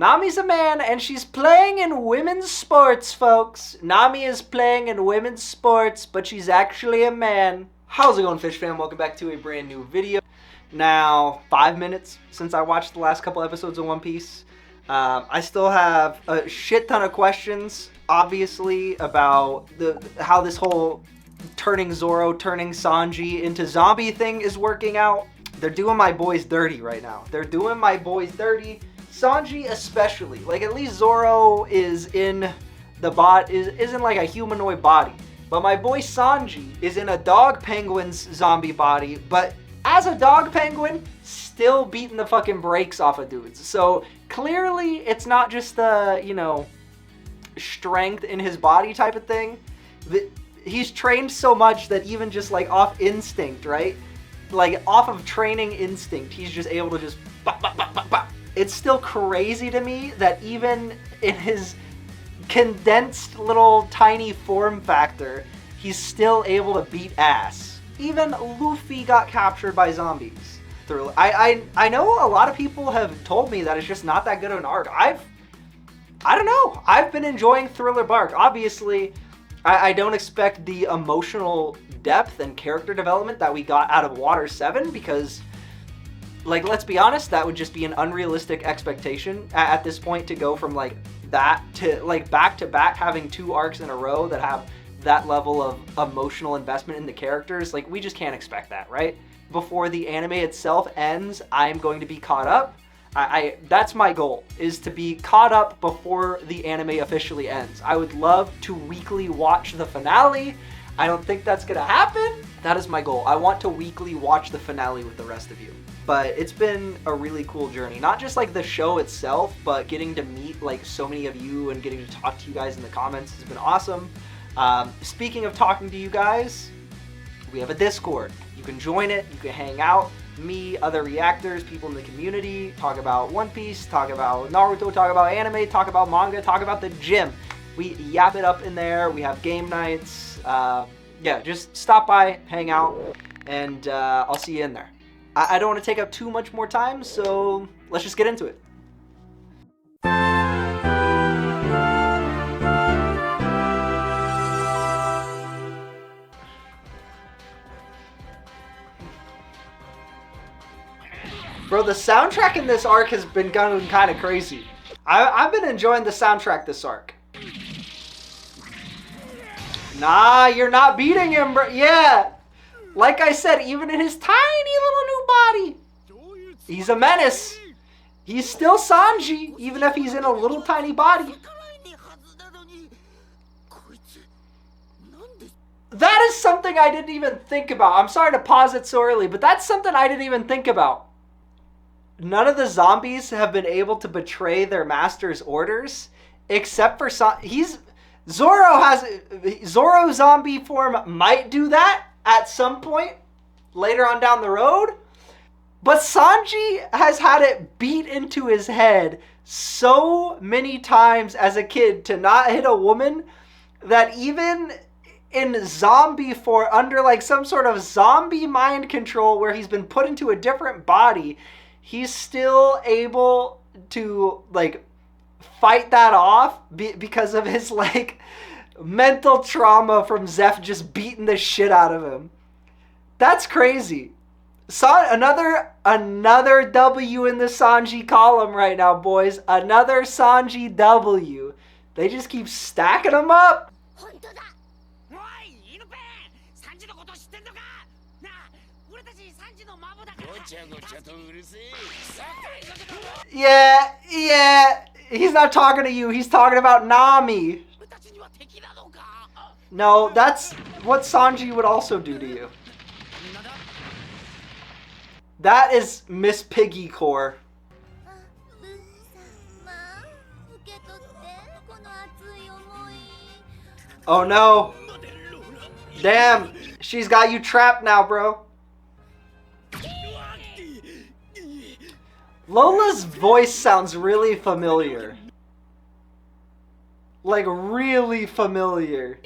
Nami's a man, and she's playing in women's sports, folks. Nami is playing in women's sports, but she's actually a man. How's it going, Fish fam? Welcome back to a brand new video. Now, 5 minutes since I watched the last couple episodes of One Piece. I still have a shit ton of questions, obviously, about how this whole turning Zoro, turning Sanji into zombie thing is working out. They're doing my boys dirty right now. They're doing my boys dirty. Sanji especially. Like, at least Zoro is in the isn't like a humanoid body. But my boy Sanji is in a dog penguin's zombie body, but as a dog penguin, still beating the fucking brakes off of dudes. So clearly it's not just the, you know, strength in his body type of thing. He's trained so much that even just like off instinct, right? Like off of training instinct, he's just able to just bop, bop, bop, bop, bop. It's still crazy to me that even in his condensed little tiny form factor, he's still able to beat ass. Even Luffy got captured by zombies. I know a lot of people have told me that it's just not that good of an arc. I don't know. I've been enjoying Thriller Bark. Obviously, I don't expect the emotional depth and character development that we got out of Water 7 because, like, let's be honest, that would just be an unrealistic expectation at this point to go from like that to like back to back having 2 arcs in a row that have that level of emotional investment in the characters. Like, we just can't expect that, right? Before the anime itself ends, I'm going to be caught up. That's my goal, is to be caught up before the anime officially ends. I would love to weekly watch the finale. I don't think that's gonna happen. That is my goal. I want to weekly watch the finale with the rest of you. But it's been a really cool journey. Not just like the show itself, but getting to meet like so many of you and getting to talk to you guys in the comments has been awesome. Speaking of talking to you guys, we have a Discord. You can join it, you can hang out. Me, other reactors, people in the community, talk about One Piece, talk about Naruto, talk about anime, talk about manga, talk about the gym. We yap it up in there. We have game nights. Yeah, just stop by, hang out, and I'll see you in there. I don't want to take up too much more time, so let's just get into it. Bro, the soundtrack in this arc has been going kind of crazy. I've been enjoying the soundtrack this arc. Nah, you're not beating him, bro. Yeah. Like I said, even in his tiny little new body, he's a menace. He's still Sanji, even if he's in a little tiny body. That is something I didn't even think about. I'm sorry to pause it so early, but that's something I didn't even think about. None of the zombies have been able to betray their master's orders, except for Zoro zombie form might do that at some point later on down the road, but Sanji has had it beat into his head so many times as a kid to not hit a woman that even in zombie form, under like some sort of zombie mind control where he's been put into a different body, he's still able to like fight that off because of his like mental trauma from Zeph just beating the shit out of him. That's crazy. Another W in the Sanji column right now, boys. Another Sanji W. They just keep stacking them up. Yeah. He's not talking to you. He's talking about Nami. No, that's what Sanji would also do to you. That is Miss Piggy Core. Oh no. Damn, she's got you trapped now, bro. Lola's voice sounds really familiar. Like, really familiar.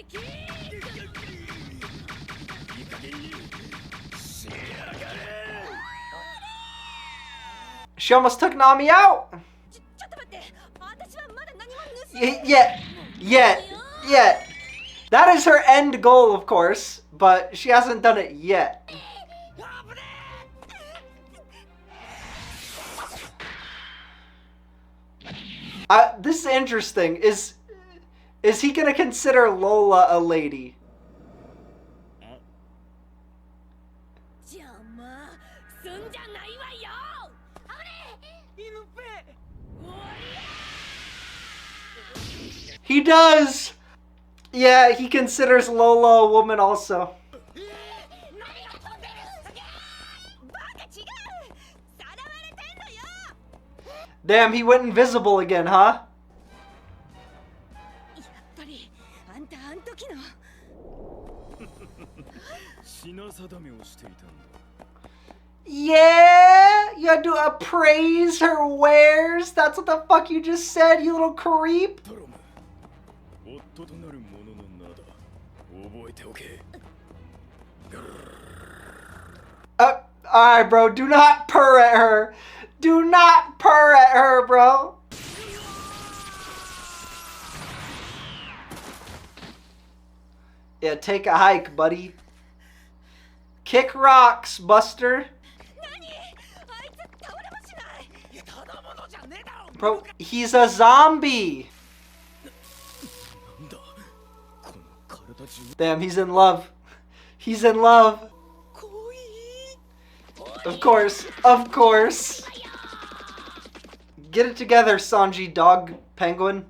She almost took Nami out. Yeah. That is her end goal, of course, but she hasn't done it yet. This is interesting. Is he gonna consider Lola a lady? He does! Yeah, he considers Lola a woman also. Damn, he went invisible again, huh? Yeah, you had to appraise her wares. That's what the fuck you just said, you little creep. Alright, bro, do not purr at her. Do not purr at her, bro. Yeah, take a hike, buddy. Kick rocks, Buster. Bro, he's a zombie. Damn, he's in love. He's in love. Of course, of course. Get it together, Sanji dog penguin.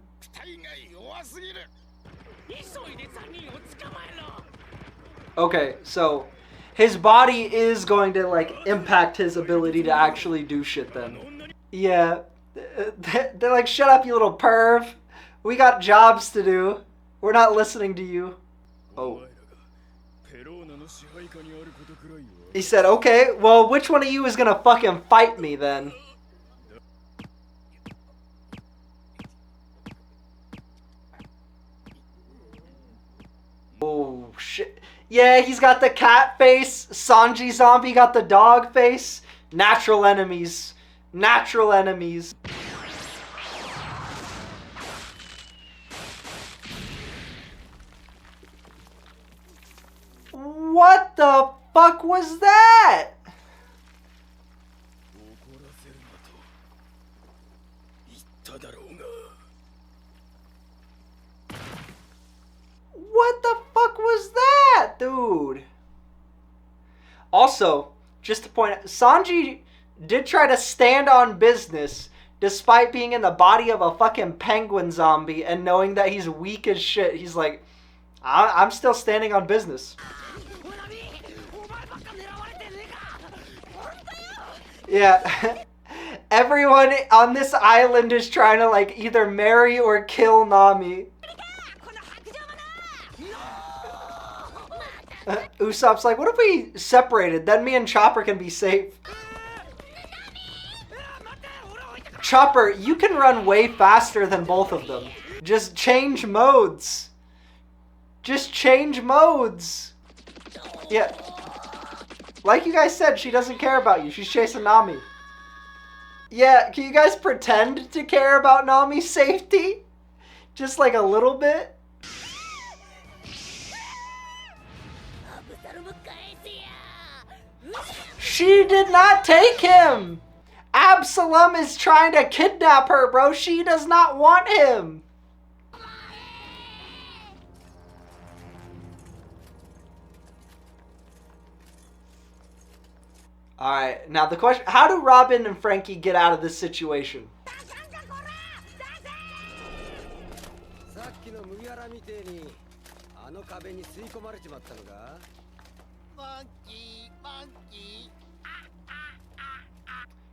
Okay, so his body is going to like impact his ability to actually do shit then. Yeah, they're like, shut up, you little perv. We got jobs to do. We're not listening to you. Oh. He said, okay, well, which one of you is gonna fucking fight me then? Oh, shit. Yeah, he's got the cat face. Sanji Zombie got the dog face. Natural enemies. Natural enemies. What the fuck was that? What the fuck was that, dude? Also, just to point out, Sanji did try to stand on business despite being in the body of a fucking penguin zombie and knowing that he's weak as shit. He's like, I'm still standing on business. Yeah. Everyone on this island is trying to like either marry or kill Nami. Usopp's like, what if we separated? Then me and Chopper can be safe. Chopper, you can run way faster than both of them. Just change modes. Just change modes. Yeah. Like you guys said, she doesn't care about you. She's chasing Nami. Yeah, can you guys pretend to care about Nami's safety? Just like a little bit? She did not take him! Absalom is trying to kidnap her, bro. She does not want him. Alright, now the question, how do Robin and Frankie get out of this situation?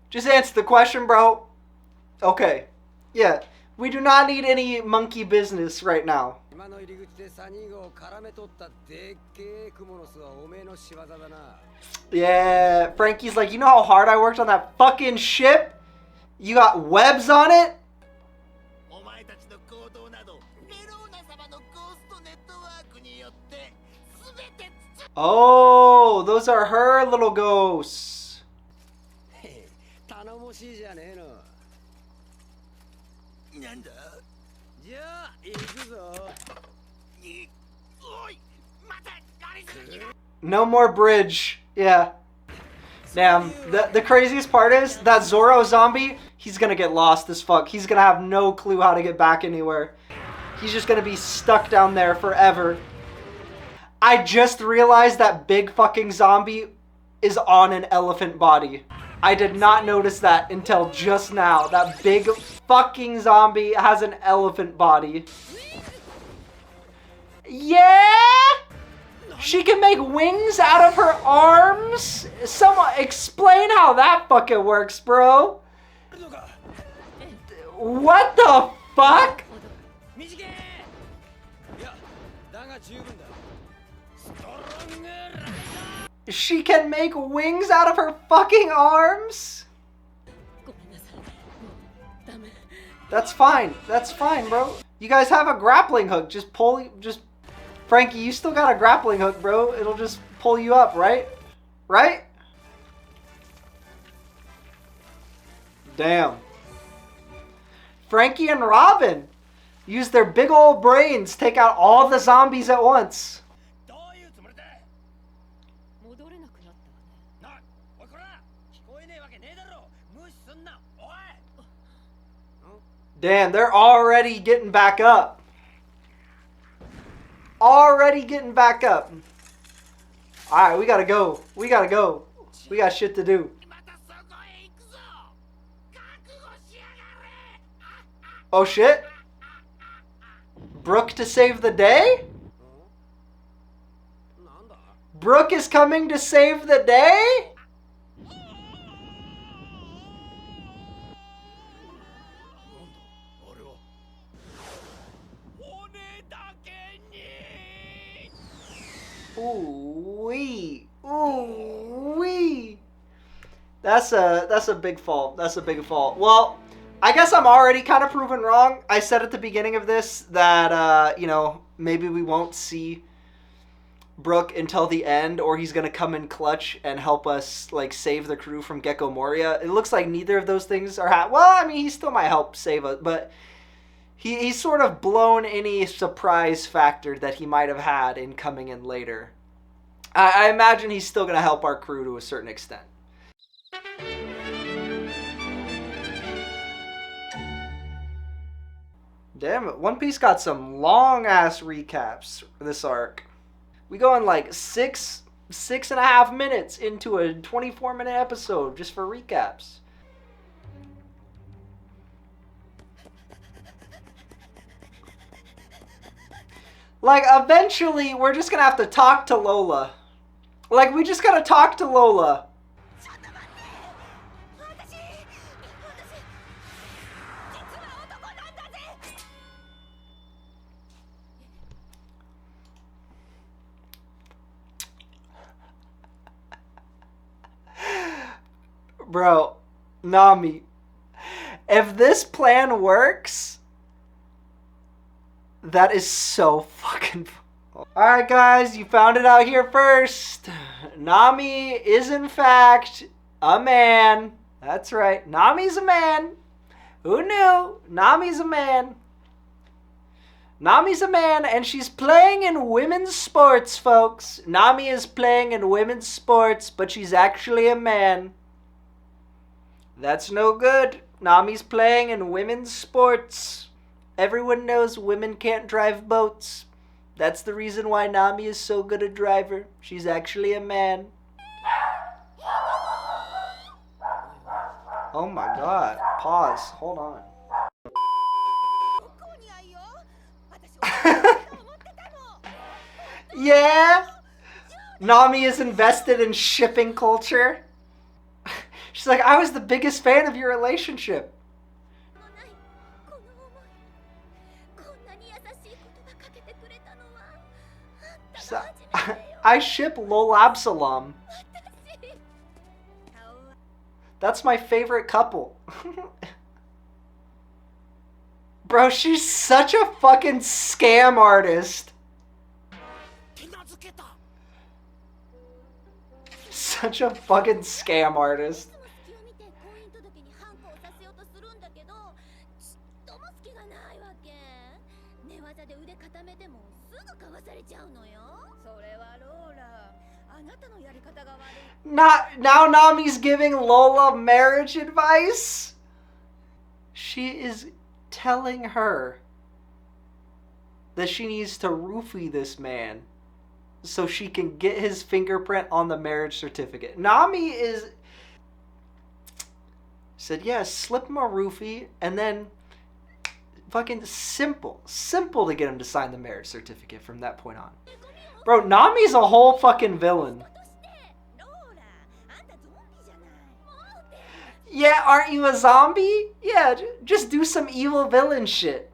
Just answer the question, bro. Okay. Yeah, we do not need any monkey business right now. Yeah, Frankie's like, you know how hard I worked on that fucking ship? You got webs on it? Oh, those are her little ghosts. No more bridge. Yeah. Damn. The craziest part is that Zoro zombie, he's gonna get lost as fuck. He's gonna have no clue how to get back anywhere. He's just gonna be stuck down there forever. I just realized that big fucking zombie is on an elephant body. I did not notice that until just now. That big fucking zombie has an elephant body. Yeah! She can make wings out of her arms? Someone explain how that fucking works, bro. What the fuck? She can make wings out of her fucking arms? That's fine. That's fine, bro. You guys have a grappling hook. Just Frankie, you still got a grappling hook, bro. It'll just pull you up, right? Right? Damn. Frankie and Robin use their big old brains, take out all the zombies at once. Damn, they're already getting back up. Already getting back up. Alright, we gotta go. We gotta go. We got shit to do. Oh shit. Brooke to save the day? Brooke is coming to save the day? Ooh-wee. Ooh-wee. That's a big fault. That's a big fault. Well, I guess I'm already kind of proven wrong. I said at the beginning of this that, you know, maybe we won't see Brooke until the end, or he's going to come in clutch and help us, like, save the crew from Gecko Moria. It looks like neither of those things are well, I mean, he still might help save us, but he's sort of blown any surprise factor that he might have had in coming in later. I imagine he's still going to help our crew to a certain extent. Damn it, One Piece got some long-ass recaps for this arc. We go in like six and a half minutes into a 24-minute episode just for recaps. Like, eventually, we're just gonna have to talk to Lola. Like, we just gotta talk to Lola. Bro, Nami, if this plan works, that is so fucking... Alright guys, you found it out here first. Nami is in fact a man. That's right, Nami's a man. Who knew? Nami's a man. Nami's a man, and she's playing in women's sports, folks. Nami is playing in women's sports, but she's actually a man. That's no good. Nami's playing in women's sports. Everyone knows women can't drive boats. That's the reason why Nami is so good a driver. She's actually a man. Oh my god. Pause. Hold on. Yeah? Nami is invested in shipping culture. She's like, I was the biggest fan of your relationship. So, I ship Lol Absalom. That's my favorite couple. Bro, she's such a fucking scam artist. Such a fucking scam artist. Now Nami's giving Lola marriage advice? She is telling her that she needs to roofie this man so she can get his fingerprint on the marriage certificate. Nami said, yeah, slip him a roofie, and then fucking simple to get him to sign the marriage certificate from that point on. Bro, Nami's a whole fucking villain. Yeah, aren't you a zombie? Yeah, just do some evil villain shit.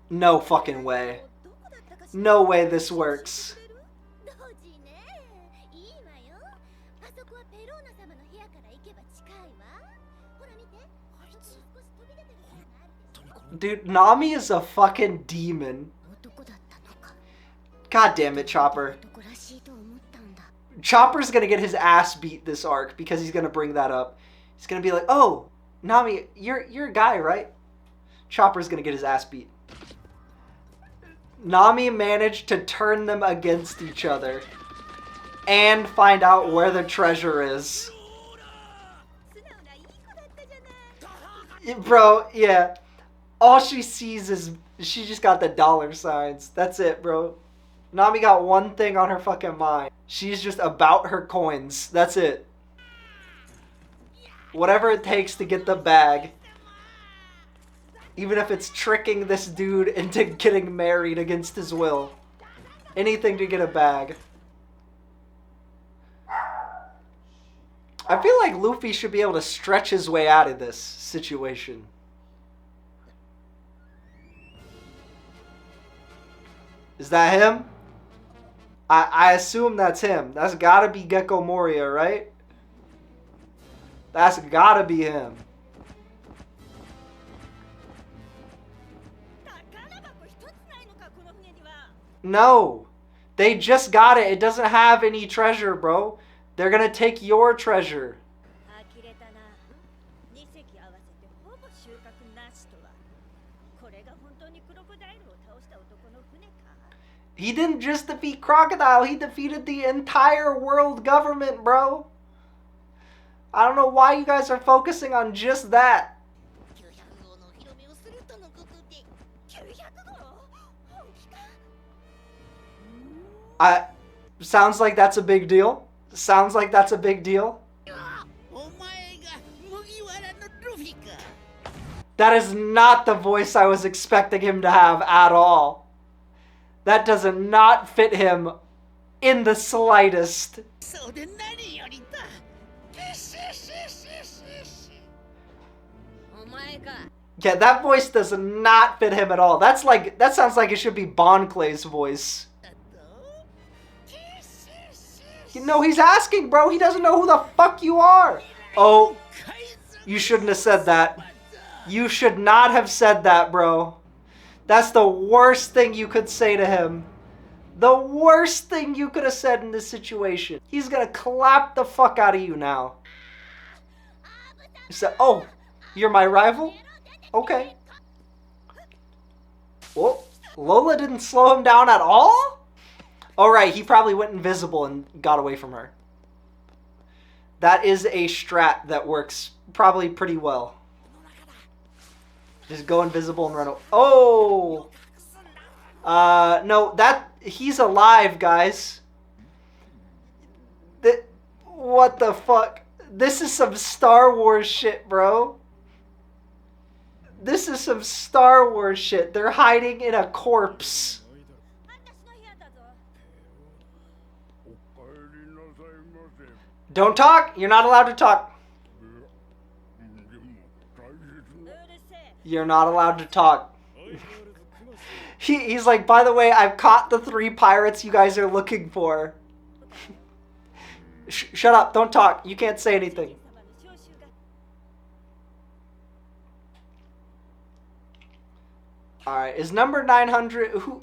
No fucking way. No way this works. Dude, Nami is a fucking demon. God damn it, Chopper. Chopper's gonna get his ass beat this arc because he's gonna bring that up. He's gonna be like, oh, Nami, you're a guy, right? Chopper's gonna get his ass beat. Nami managed to turn them against each other and find out where the treasure is. Bro, yeah. All she sees is she just got the dollar signs. That's it, bro. Nami got one thing on her fucking mind. She's just about her coins. That's it. Whatever it takes to get the bag. Even if it's tricking this dude into getting married against his will. Anything to get a bag. I feel like Luffy should be able to stretch his way out of this situation. Is that him? I assume that's him. That's gotta be Gecko Moria, right? That's gotta be him. No. They just got it. It doesn't have any treasure, bro. They're gonna take your treasure. He didn't just defeat Crocodile, he defeated the entire world government, bro. I don't know why you guys are focusing on just that. Sounds like that's a big deal. Sounds like that's a big deal. That is not the voice I was expecting him to have at all. That does not fit him in the slightest. Yeah, that voice does not fit him at all. That sounds like it should be Bon Clay's voice. No, he's asking, bro. He doesn't know who the fuck you are. Oh, you shouldn't have said that. You should not have said that, bro. That's the worst thing you could say to him. The worst thing you could have said in this situation. He's gonna clap the fuck out of you now. He said, oh, you're my rival? Okay. Oh, Lola didn't slow him down at all? Oh, right, he probably went invisible and got away from her. That is a strat that works probably pretty well. Just go invisible and run away. Oh! No, he's alive, guys. What the fuck? This is some Star Wars shit, bro. This is some Star Wars shit. They're hiding in a corpse. Don't talk. You're not allowed to talk. You're not allowed to talk. He's like, by the way, I've caught the 3 pirates you guys are looking for. Shut up. Don't talk. You can't say anything. Alright, is number 900... who?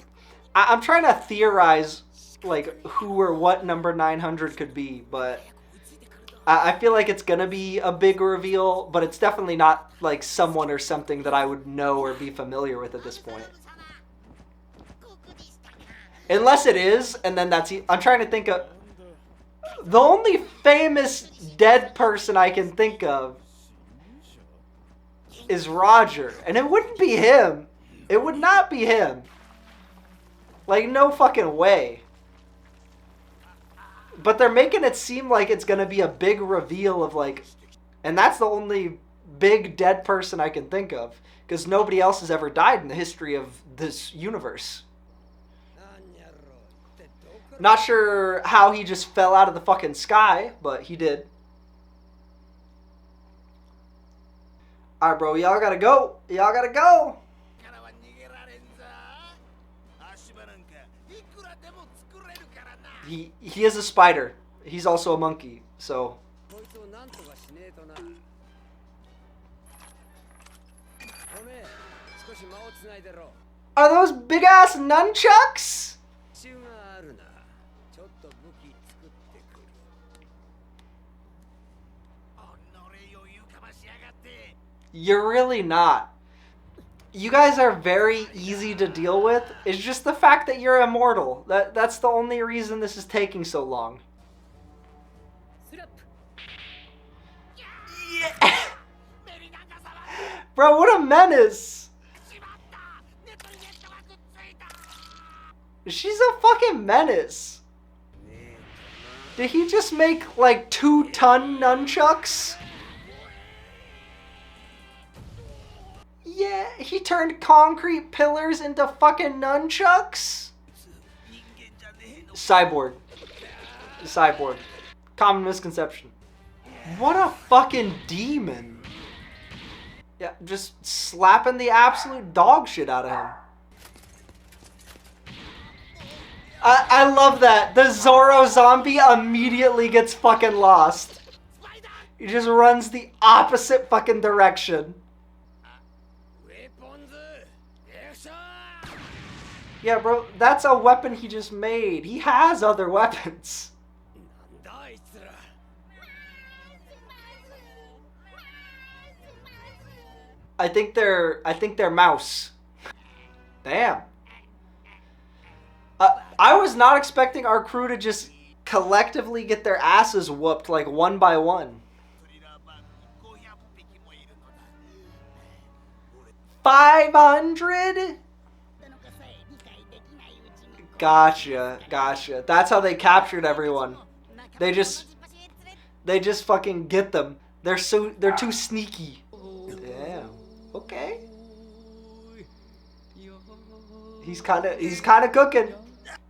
I'm trying to theorize, like, who or what number 900 could be, but... I feel like it's gonna be a big reveal, but it's definitely not like someone or something that I would know or be familiar with at this point. Unless it is, and then that's... I'm trying to think of... The only famous dead person I can think of is Roger. And it wouldn't be him. It would not be him. Like, no fucking way. But they're making it seem like it's going to be a big reveal of, like... And that's the only big dead person I can think of. Because nobody else has ever died in the history of this universe. Not sure how he just fell out of the fucking sky, but he did. Alright, bro. Y'all gotta go. Y'all gotta go. He is a spider. He's also a monkey, so... Are those big-ass nunchucks? You're really not. You guys are very easy to deal with. It's just the fact that you're immortal. That's the only reason this is taking so long. Yeah. Bro, what a menace. She's a fucking menace. Did he just make like 2-ton nunchucks? Yeah, he turned concrete pillars into fucking nunchucks? Cyborg. Cyborg. Common misconception. What a fucking demon. Yeah, just slapping the absolute dog shit out of him. I love that. The Zoro zombie immediately gets fucking lost. He just runs the opposite fucking direction. Yeah, bro, that's a weapon he just made. He has other weapons. I think they're mouse. Damn. I was not expecting our crew to just collectively get their asses whooped like one by one. 500? Gotcha, gotcha. That's how they captured everyone. They just fucking get them. They're too sneaky. Damn. Okay. He's kinda cooking.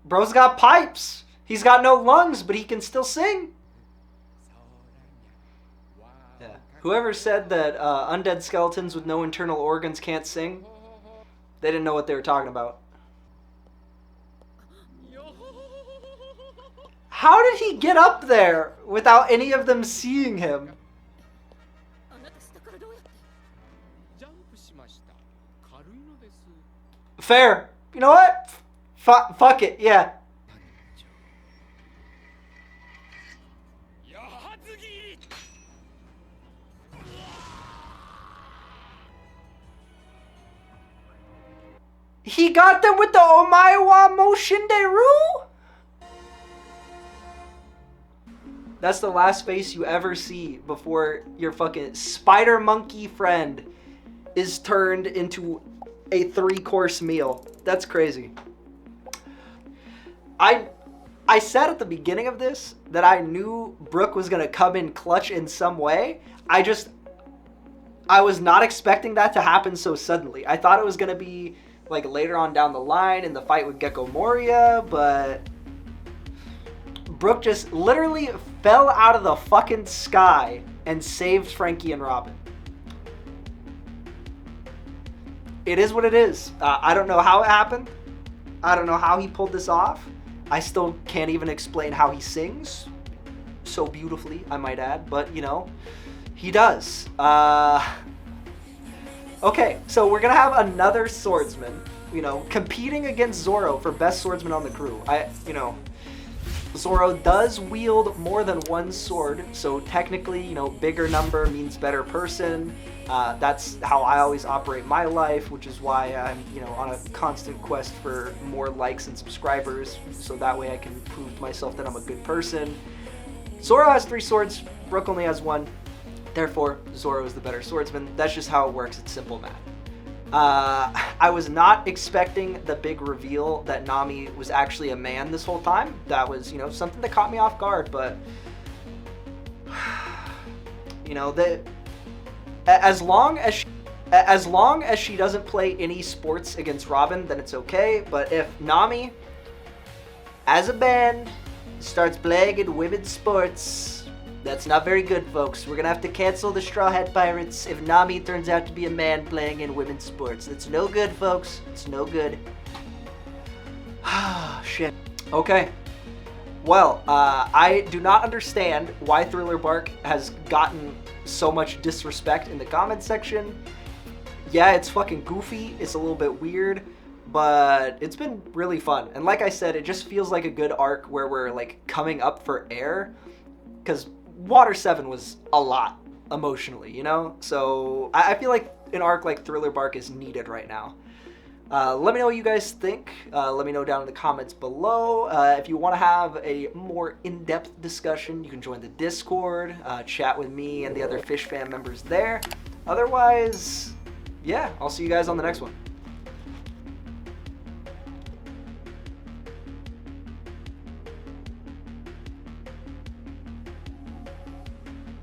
Bro's got pipes. He's got no lungs, but he can still sing. Yeah. Whoever said that undead skeletons with no internal organs can't sing, they didn't know what they were talking about. How did he get up there without any of them seeing him? Fair. You know what? Fuck it, yeah. He got them with the Omae wa Moshinderu? That's the last face you ever see before your fucking spider monkey friend is turned into a 3-course meal. That's crazy. I said at the beginning of this that I knew Brooke was gonna come in clutch in some way. I was not expecting that to happen so suddenly. I thought it was gonna be like later on down the line in the fight with Gecko Moria, but Brooke just literally fell out of the fucking sky and saved Frankie and Robin. It is what it is. I don't know how it happened. I don't know how he pulled this off. I still can't even explain how he sings so beautifully, I might add, but you know, he does. Okay, so we're gonna have another swordsman, you know, competing against Zoro for best swordsman on the crew. Zoro does wield more than one sword, so technically, you know, bigger number means better person. That's how I always operate my life, which is why I'm, you know, on a constant quest for more likes and subscribers, so that way I can prove to myself that I'm a good person. Zoro has 3 swords, Brook only has 1, therefore Zoro is the better swordsman. That's just how it works, it's simple math. I was not expecting the big reveal that Nami was actually a man this whole time. That was, you know, something that caught me off guard, but you know, as long as she doesn't play any sports against Robin, then it's okay. But if Nami, as a band, starts playing in women's sports, that's not very good, folks. We're gonna have to cancel the Straw Hat Pirates if Nami turns out to be a man playing in women's sports. It's no good, folks. It's no good. Shit. Okay. Well, I do not understand why Thriller Bark has gotten so much disrespect in the comment section. Yeah, it's fucking goofy. It's a little bit weird, but it's been really fun. And like I said, it just feels like a good arc where we're like coming up for air, because Water 7 was a lot emotionally, you know? So I feel like an arc like Thriller Bark is needed right now. Let me know what you guys think. Let me know down in the comments below. If you want to have a more in-depth discussion, you can join the Discord, chat with me and the other Fish fam members there. Otherwise, yeah, I'll see you guys on the next one.